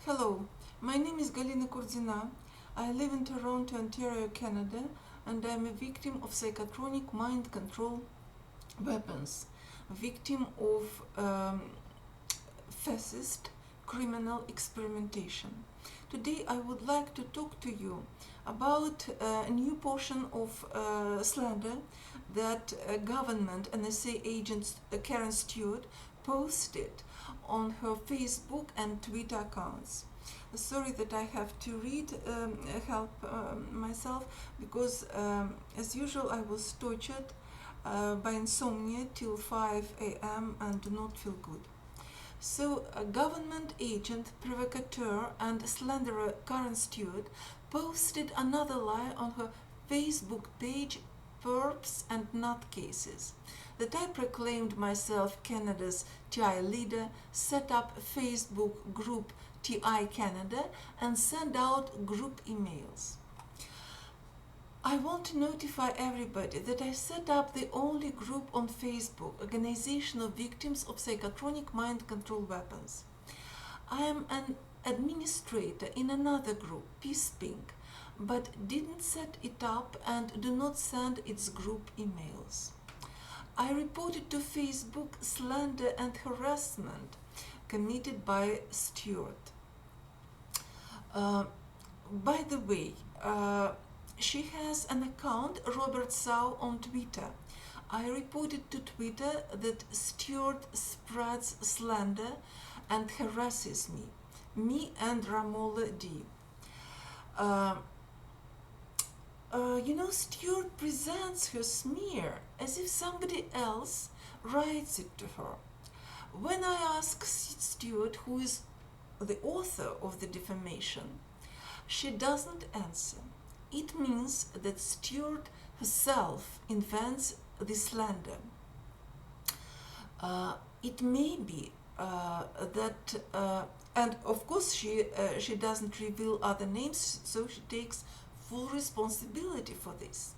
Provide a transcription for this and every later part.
Hello, my name is Galina Kurdina. I live in Toronto, Ontario, Canada, and I'm a victim of psychotronic mind control weapons, a victim of fascist criminal experimentation. Today I would like to talk to you about a new portion of slander that government NSA agent Karen Stewart posted on her Facebook and Twitter accounts. Sorry that I have to help myself, because as usual I was tortured by insomnia till 5 a.m. and do not feel good. So, a government agent, provocateur, and slanderer Karen Stewart posted another lie on her Facebook page, Perps and Nutcases, that I proclaimed myself Canada's TI leader, set up a Facebook group TI Canada, and send out group emails. I want to notify everybody that I set up the only group on Facebook, Organization of Victims of Psychotronic Mind Control Weapons. I am an administrator in another group, Peace Pink, but didn't set it up and do not send its group emails. I reported to Facebook slander and harassment committed by Stewart. By the way, she has an account, Robert Sau, on Twitter. I reported to Twitter that Stewart spreads slander and harasses me and Ramola D. Stewart presents her smear as if somebody else writes it to her. When I ask Stewart who is the author of the defamation, she doesn't answer. It means that Stewart herself invents the slander. It may be and of course she doesn't reveal other names, so she takes full responsibility for this.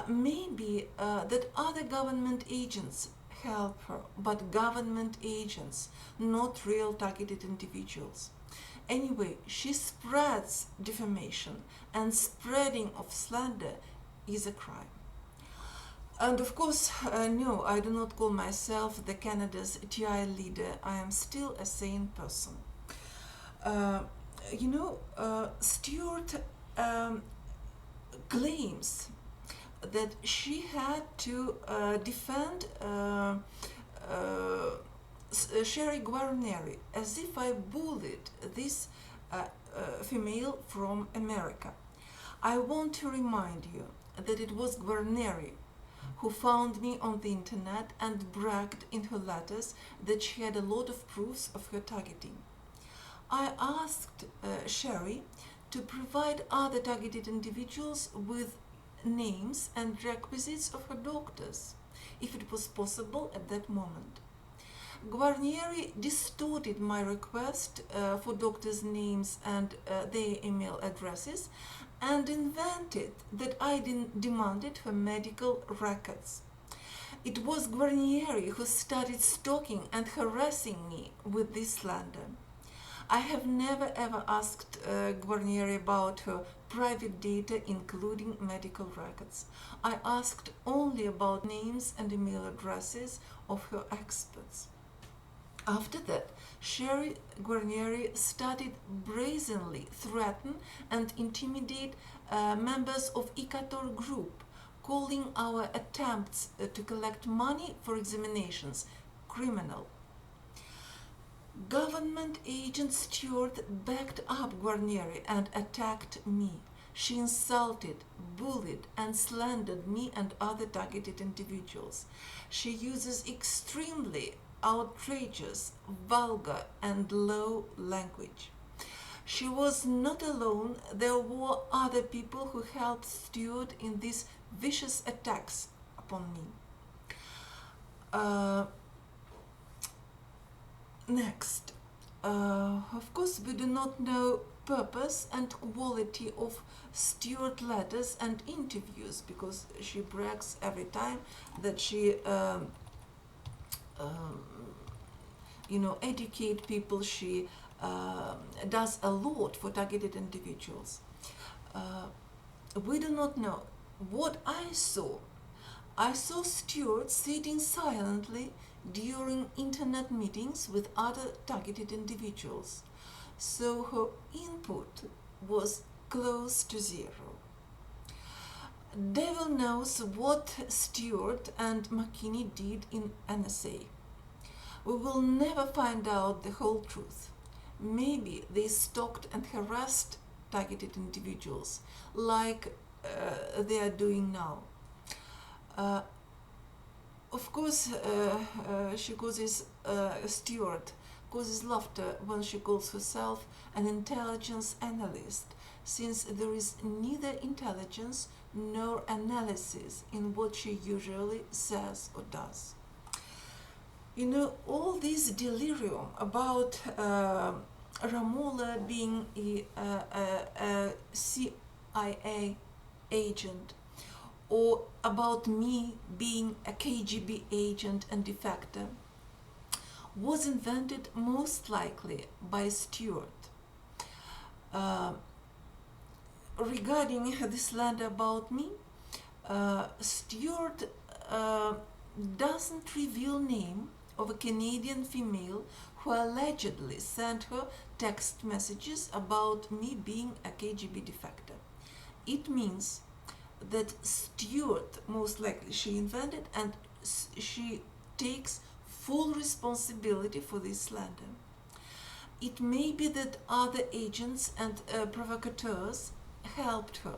Maybe that other government agents help her, but government agents, not real targeted individuals. Anyway, she spreads defamation, and spreading of slander is a crime. And of course, no, I do not call myself the Canada's TI leader. I am still a sane person. Stewart claims that she had to defend Cheri Guarnieri, as if I bullied this female from America. I want to remind you that it was Guarnieri who found me on the internet and bragged in her letters that she had a lot of proofs of her targeting. I asked Cheri to provide other targeted individuals with names and requisites of her doctors, if it was possible at that moment. Guarnieri distorted my request for doctors' names and their email addresses, and invented that I demanded her medical records. It was Guarnieri who started stalking and harassing me with this slander. I have never ever asked Guarnieri about her private data, including medical records. I asked only about names and email addresses of her experts. After that, Cheri Guarnieri started brazenly threaten and intimidate members of ICATOR group, calling our attempts to collect money for examinations criminal. Government agent Stewart backed up Guarnieri and attacked me. She insulted, bullied, and slandered me and other targeted individuals. She uses extremely outrageous, vulgar, and low language. She was not alone. There were other people who helped Stewart in these vicious attacks upon me. Next, of course, we do not know purpose and quality of Stewart letters and interviews, because she brags every time that she educate people, she does a lot for targeted individuals. We do not know. What I saw Stewart sitting silently during internet meetings with other targeted individuals, so her input was close to zero. Devil knows what Stewart and McKinney did in NSA. We will never find out the whole truth. Maybe they stalked and harassed targeted individuals like they are doing now. Of course, Stewart causes laughter when she calls herself an intelligence analyst, since there is neither intelligence nor analysis in what she usually says or does. You know, all this delirium about Ramola being a CIA agent, or about me being a KGB agent and defector, was invented most likely by Stewart. Regarding the slander about me, Stewart doesn't reveal name of a Canadian female who allegedly sent her text messages about me being a KGB defector. It means that Stewart, most likely she invented, and she takes full responsibility for this slander. It may be that other agents and provocateurs helped her,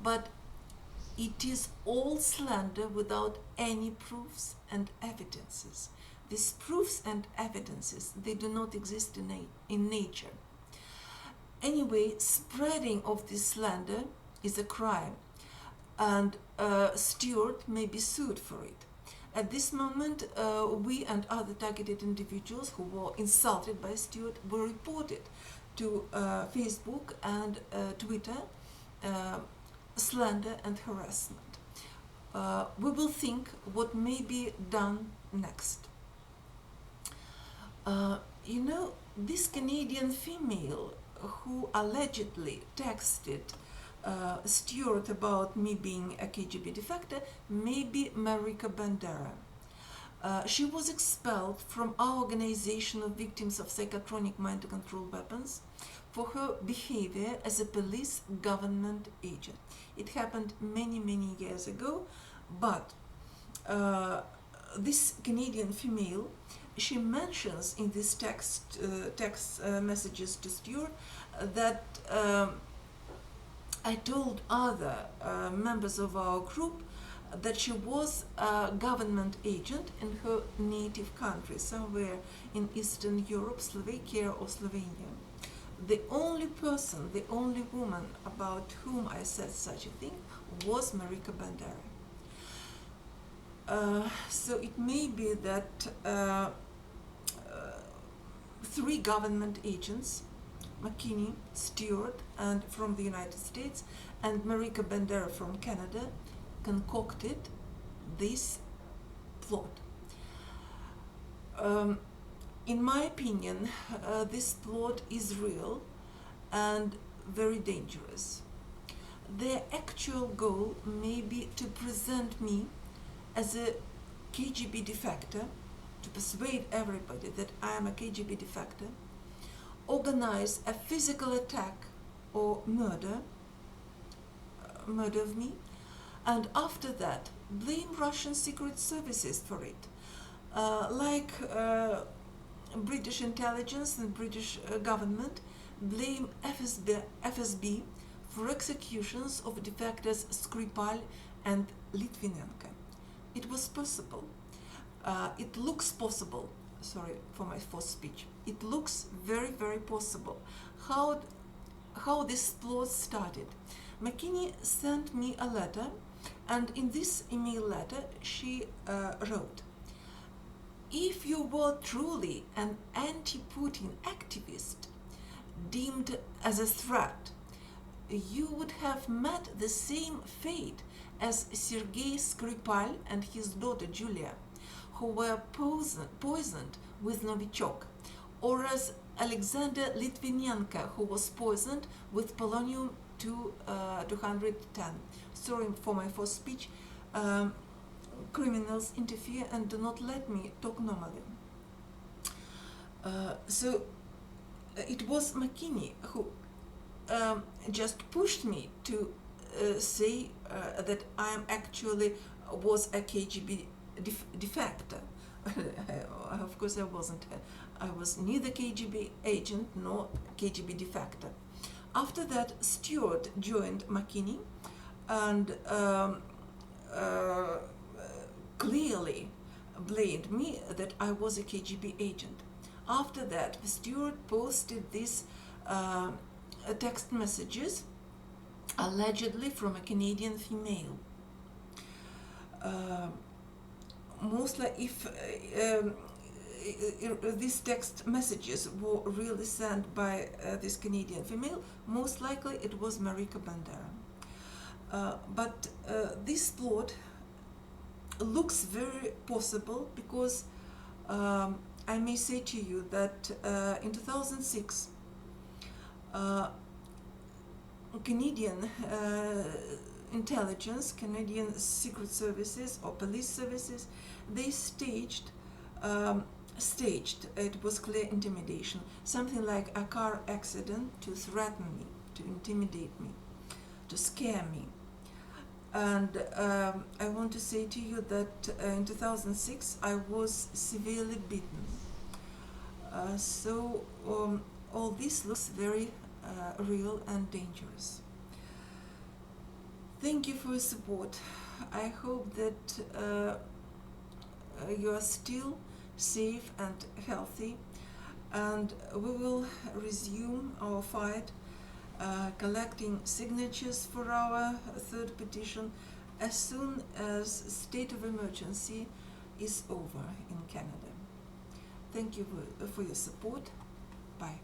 but it is all slander without any proofs and evidences. These proofs and evidences, they do not exist in nature. Anyway, spreading of this slander is a crime, and Stewart may be sued for it. At this moment, we and other targeted individuals who were insulted by Stewart were reported to Facebook and Twitter, slander and harassment. We will think what may be done next. You know, this Canadian female who allegedly texted Stewart about me being a KGB defector may be Marika Bandera. She was expelled from our organization of victims of psychotronic mind control weapons for her behavior as a police government agent. It happened many years ago, but this Canadian female, she mentions in these text messages to Stewart that I told other members of our group that she was a government agent in her native country, somewhere in Eastern Europe, Slovakia or Slovenia. The only person, the only woman about whom I said such a thing was Marika Bandera. So it may be that 3 government agents, McKinney, Stewart, and from the United States, and Marika Bandera from Canada, concocted this plot. In my opinion, this plot is real and very dangerous. Their actual goal may be to present me as a KGB defector, to persuade everybody that I am a KGB defector, organize a physical attack or murder of me, and after that blame Russian secret services for it, like British intelligence and British government blame FSB for executions of defectors Skripal and Litvinenko. It was possible. It looks possible. Sorry for my false speech. It looks very possible. How this plot started. McKinney sent me a letter, and in this email letter she wrote, "If you were truly an anti-Putin activist deemed as a threat, you would have met the same fate as Sergei Skripal and his daughter Julia, who were poisoned with Novichok, or as Alexander Litvinenko, who was poisoned with polonium 210. Sorry for my first speech. Criminals interfere and do not let me talk normally. So it was McKinney who just pushed me to say that I am actually was a KGB defector. Of course I wasn't. I was neither KGB agent nor KGB defector. After that, Stewart joined McKinney and clearly blamed me that I was a KGB agent. After that, Stewart posted these text messages allegedly from a Canadian female. Mostly, if these text messages were really sent by this Canadian female, most likely it was Marika Bandera. But this plot looks very possible because I may say to you that in 2006, Canadian intelligence, Canadian secret services or police services, they staged, it was clear intimidation, something like a car accident to threaten me, to intimidate me, to scare me. And I want to say to you that in 2006 I was severely beaten. So all this looks very real and dangerous. Thank you for your support. I hope that you are still safe and healthy, and we will resume our fight collecting signatures for our third petition as soon as state of emergency is over in Canada. Thank you for your support. Bye.